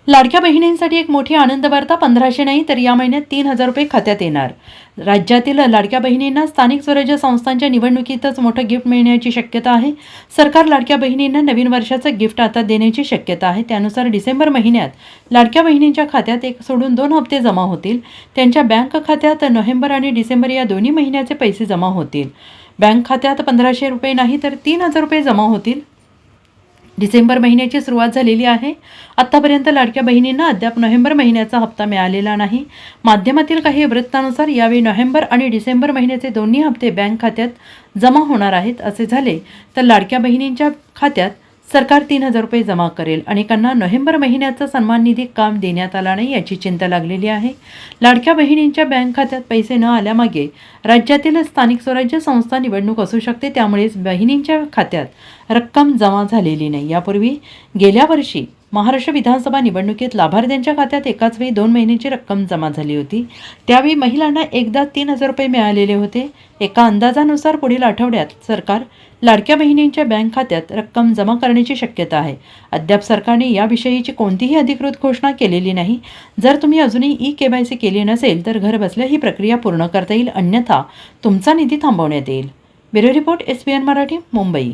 लाडक्या बहिणींसाठी एक मोठी आनंद वार्ता. 1500 नाही तर या महिन्यात 3000 रुपये खात्यात येणार. राज्यातील लाडक्या बहिणींना स्थानिक स्वराज्य संस्थांच्या निवडणुकीतच मोठं गिफ्ट मिळण्याची शक्यता आहे. सरकार लाडक्या बहिणींना नवीन वर्षाचं गिफ्ट आता देण्याची शक्यता आहे. त्यानुसार डिसेंबर महिन्यात लाडक्या बहिणींच्या खात्यात एक सोडून 2 हप्ते जमा होतील. त्यांच्या बँक खात्यात नोव्हेंबर आणि डिसेंबर या दोन्ही महिन्याचे पैसे जमा होतील. बँक खात्यात 1500 रुपये नाही तर 3000 रुपये जमा होतील. डिसेंबर महिन्याची सुरुवात झालेली आहे. आत्तापर्यंत लाडक्या बहिणींना अद्याप नोव्हेंबर महिन्याचा हप्ता मिळालेला नाही. माध्यमातील काही वृत्तानुसार यावेळी नोव्हेंबर आणि डिसेंबर महिन्याचे दोन्ही हप्ते बँक खात्यात जमा होणार आहेत. असे झाले तर लाडक्या बहिणींच्या खात्यात सरकार 3000 रुपये जमा करेल. अनेकांना नोव्हेंबर महिन्याचा सन्मान निधी काम देण्यात आला नाही याची चिंता लागलेली आहे. लाडक्या बहिणींच्या बँक खात्यात पैसे न आल्यामागे राज्यातील स्थानिक स्वराज्य संस्था निवडणूक असू शकते. त्यामुळेच बहिणींच्या खात्यात रक्कम जमा झालेली नाही. यापूर्वी गेल्या वर्षी महाराष्ट्र विधानसभा निवडणुकीत लाभार्थ्यांच्या खात्यात एकाच वेळी 2 महिन्यांची रक्कम जमा झाली होती. त्यावेळी महिलांना एकदा 3000 रुपये मिळालेले होते. एका अंदाजानुसार पुढील आठवड्यात सरकार लाडक्या बहिणींच्या बँक खात्यात रक्कम जमा करण्याची शक्यता आहे. अद्याप सरकारने याविषयीची कोणतीही अधिकृत घोषणा केलेली नाही. जर तुम्ही अजूनही ई-KYC केली नसेल तर घर बसल्या ही प्रक्रिया पूर्ण करता येईल, अन्यथा तुमचा निधी थांबवण्यात येईल. Bureau report, SBN Marathi, Mumbai.